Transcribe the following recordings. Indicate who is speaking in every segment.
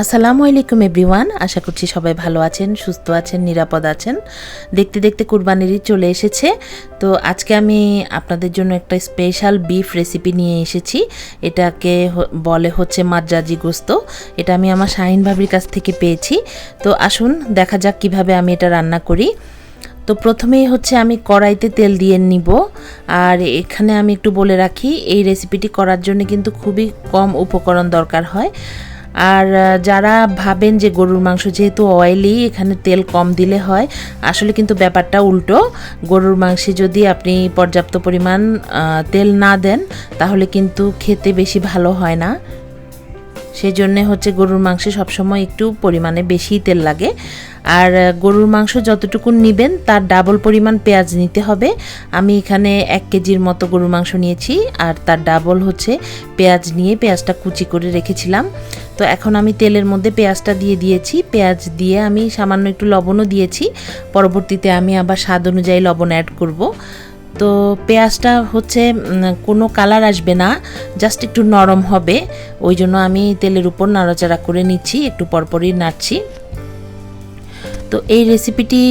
Speaker 1: আসসালামু আলাইকুম এভরিওয়ান, আশা করছি সবাই ভালো আছেন, সুস্থ আছেন, নিরাপদ আছেন। দেখতে দেখতে কুরবানির ঈদ চলে এসেছে। তো আজকে আমি আপনাদের জন্য একটা স্পেশাল বিফ রেসিপি নিয়ে এসেছি। এটাকে বলে হচ্ছে মাদ্রাজি গোস্ত। এটা আমি আমার শাহিন ভাবির কাছ থেকে পেয়েছি। তো আসুন দেখা যাক কিভাবে আমি এটা রান্না করি। তো প্রথমেই হচ্ছে আমি কড়াইতে তেল দিয়ে নিব। আর এখানে আমি একটু বলে রাখি, এই রেসিপিটি করার জন্য কিন্তু খুবই কম উপকরণ দরকার হয়। আর যারা ভাবেন যে গরুর মাংস যেহেতু অয়েলি, এখানে তেল কম দিলে হয়, আসলে কিন্তু ব্যাপারটা উল্টো। গরুর মাংসে যদি আপনি পর্যাপ্ত পরিমাণ তেল না দেন তাহলে কিন্তু খেতে বেশি ভালো হয় না। সেই জন্যে হচ্ছে গরুর মাংসে সবসময় একটু পরিমাণে বেশি তেল লাগে। আর গরুর মাংস যতটুকু নেবেন তার ডাবল পরিমাণ পেঁয়াজ নিতে হবে। আমি এখানে 1 কেজির মতো গরুর মাংস নিয়েছি, আর তার ডাবল হচ্ছে পেঁয়াজ নিয়ে পেঁয়াজটা কুচি করে রেখেছিলাম। তো এখন আমি তেলের মধ্যে পেঁয়াজটা দিয়ে দিয়েছি। পেঁয়াজ দিয়ে আমি সামান্য একটু লবণও দিয়েছি। পরবর্তীতে আমি আবার স্বাদ অনুযায়ী লবণ অ্যাড করব। তো পেঁয়াজটা হচ্ছে কোনো কালার আসবে না, জাস্ট একটু নরম হবে। ওই জন্য আমি তেলের উপর নাড়াচাড়া করে নিচ্ছি, একটু পরপরই নাড়ছি। তো এই রেসিপিটি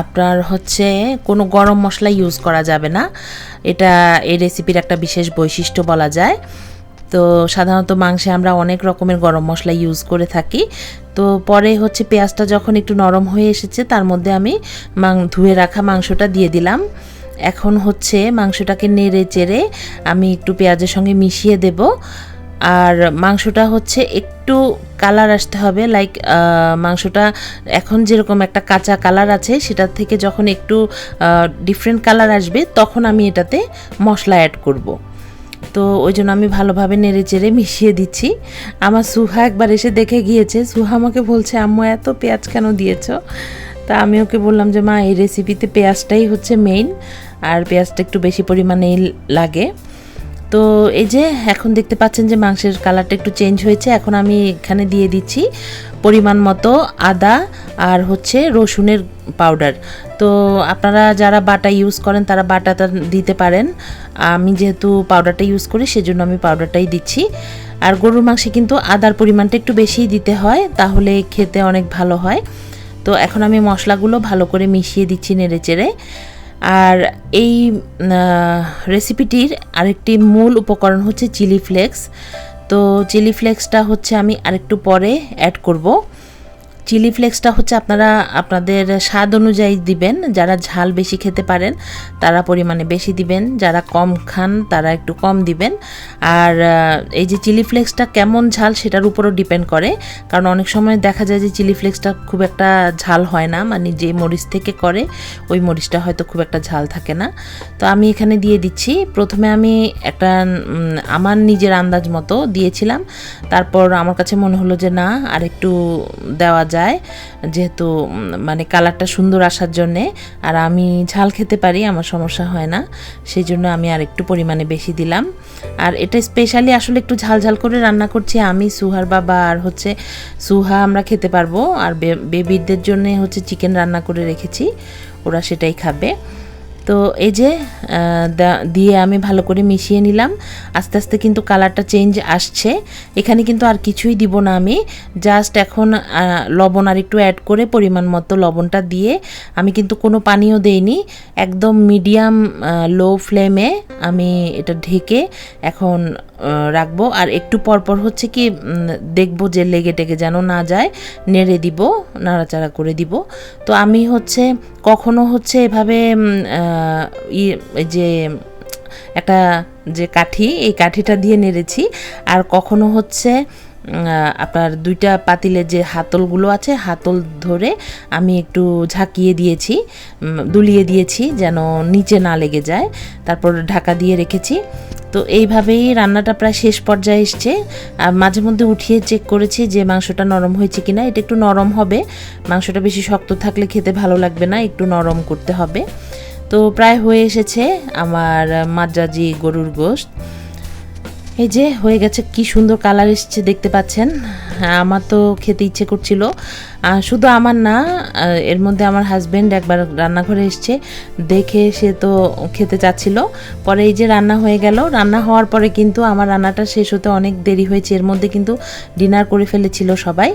Speaker 1: আপনার হচ্ছে কোনো গরম মশলা ইউজ করা যাবে না। এটা এই রেসিপির একটা বিশেষ বৈশিষ্ট্য বলা যায়। তো সাধারণত মাংসে আমরা অনেক রকমের গরম মশলা ইউজ করে থাকি। তো পরে হচ্ছে পেঁয়াজটা যখন একটু নরম হয়ে এসেছে, তার মধ্যে আমি ধুয়ে রাখা মাংসটা দিয়ে দিলাম। এখন হচ্ছে মাংসটাকে নেড়ে চেড়ে আমি একটু পেঁয়াজের সঙ্গে মিশিয়ে দেব। আর মাংসটা হচ্ছে একটু কালার আসতে হবে, লাইক মাংসটা এখন যেরকম একটা কাঁচা কালার আছে, সেটা থেকে যখন একটু ডিফারেন্ট কালার আসবে তখন আমি এটাতে মশলা অ্যাড করব। তো ওই জন্য আমি ভালোভাবে নেড়ে চেড়ে মিশিয়ে দিচ্ছি। আমার সুহা একবার এসে দেখে গিয়েছে। সুহা আমাকে বলছে, আম্মু এত পেঁয়াজ কেন দিয়েছো? তা আমি ওকে বললাম যে মা, এই রেসিপিতে পেঁয়াজটাই হচ্ছে মেইন, আর পেঁয়াজটা একটু বেশি পরিমাণেই লাগে। তো এই যে এখন দেখতে পাচ্ছেন যে মাংসের কালারটা একটু চেঞ্জ হয়েছে। এখন আমি এখানে দিয়ে দিচ্ছি পরিমাণ মতো আদা আর হচ্ছে রসুনের পাউডার। তো আপনারা যারা বাটা ইউজ করেন তারা বাটাটা দিতে পারেন। আমি যেহেতু পাউডারটা ইউজ করি সেজন্য আমি পাউডারটাই দিচ্ছি। আর গরুর মাংসে কিন্তু আদার পরিমাণটা একটু বেশিই দিতে হয়, তাহলে খেতে অনেক ভালো হয়। তো এখন আমি মশলাগুলো ভালো করে মিশিয়ে দিচ্ছি নেড়ে চেড়ে। আর এই রেসিপিটির আরেকটি মূল উপকরণ হচ্ছে চিলি ফ্লেক্স। তো চিলি ফ্লেক্সটা হচ্ছে আমি আরেকটু পরে অ্যাড করব। চিলি ফ্লেক্সটা হচ্ছে আপনারা আপনাদের স্বাদ অনুযায়ী দিবেন। যারা ঝাল বেশি খেতে পারেন তারা পরিমাণে বেশি দিবেন, যারা কম খান তারা একটু কম দিবেন। আর এই যে চিলি ফ্লেক্সটা কেমন ঝাল সেটার উপরও ডিপেন্ড করে, কারণ অনেক সময় দেখা যায় যে চিলি ফ্লেক্সটা খুব একটা ঝাল হয় না, মানে যে মরিচ থেকে করে ওই মরিচটা হয়তো খুব একটা ঝাল থাকে না। তো আমি এখানে দিয়ে দিচ্ছি। প্রথমে আমি একটা আমার নিজের আন্দাজ মতো দিয়েছিলাম, তারপর আমার কাছে মনে হলো যে না, আর একটু দেওয়া যায়, যেহেতু মানে কালারটা সুন্দর আসার জন্যে। আর আমি ঝাল খেতে পারি, আমার সমস্যা হয় না, সেই জন্য আমি আর একটু পরিমাণে বেশি দিলাম। আর এটা স্পেশালি আসলে একটু ঝাল ঝাল করে রান্না করছি আমি, সুহার বাবা আর হচ্ছে সুহা আমরা খেতে পারবো। আর বেবিদের জন্য হচ্ছে চিকেন রান্না করে রেখেছি, ওরা সেটাই খাবে। তো এই যে দিয়ে আমি ভালো করে মিশিয়ে নিলাম। আস্তে আস্তে কিন্তু কালারটা চেঞ্জ আসছে। এখানে কিন্তু আর কিছুই দিব না আমি, জাস্ট এখন লবণ আর একটু অ্যাড করে পরিমাণ মতো লবণটা দিয়ে, আমি কিন্তু কোনো পানিও দেইনি, একদম মিডিয়াম লো ফ্লেমে আমি এটা ঢেকে এখন রাখবো। আর একটু পরপর হচ্ছে কি দেখবো যে লেগে টেগে যেন না যায়, নেড়ে দিব, নাড়াচাড়া করে দিব। তো আমি হচ্ছে কখনো হচ্ছে এভাবে যে একটা যে কাঠি, এই কাঠিটা দিয়ে নেড়েছি। আর কখনো হচ্ছে আপনার 2টা পাতিলের যে হাতলগুলো আছে, হাতল ধরে আমি একটু ঝাঁকিয়ে দিয়েছি, দুলিয়ে দিয়েছি যেন নিচে না লেগে যায়, তারপর ঢাকা দিয়ে রেখেছি। তো এইভাবেই রান্নাটা প্রায় শেষ পর্যায়ে এসছে। আর মাঝে মধ্যে উঠিয়ে চেক করেছি যে মাংসটা নরম হয়েছে কিনা। এটা একটু নরম হবে, মাংসটা বেশি শক্ত থাকলে খেতে ভালো লাগবে না, একটু নরম করতে হবে। তো প্রায় হয়ে এসেছে আমার মাদ্রাজি গরুর গোশত। এই যে হয়ে গেছে, কি সুন্দর কালার এসছে দেখতে পাচ্ছেন। আমার তো খেতে ইচ্ছে করছিল, শুধু আমার না, এর মধ্যে আমার হাজব্যান্ড একবার রান্নাঘরে এসছে, দেখে সে তো খেতে চাচ্ছিল। পরে এই যে রান্না হয়ে গেল, রান্না হওয়ার পরে কিন্তু আমার রান্নাটা শেষ হতে অনেক দেরি হয়েছে, এর মধ্যে কিন্তু ডিনার করে ফেলেছিল সবাই।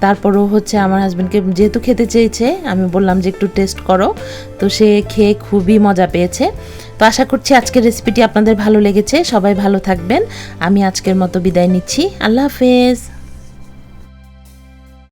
Speaker 1: তারপরও হচ্ছে আমার হাজব্যান্ডকে যেহেতু খেতে চেয়েছে, আমি বললাম যে একটু টেস্ট করো, তো সে খেয়ে খুবই মজা পেয়েছে। তো আশা করছি আজকের রেসিপিটি আপনাদের ভালো লেগেছে। সবাই ভালো থাকবেন। আমি আজকের মতো বিদায় নিচ্ছি। আল্লাহ হাফেজ।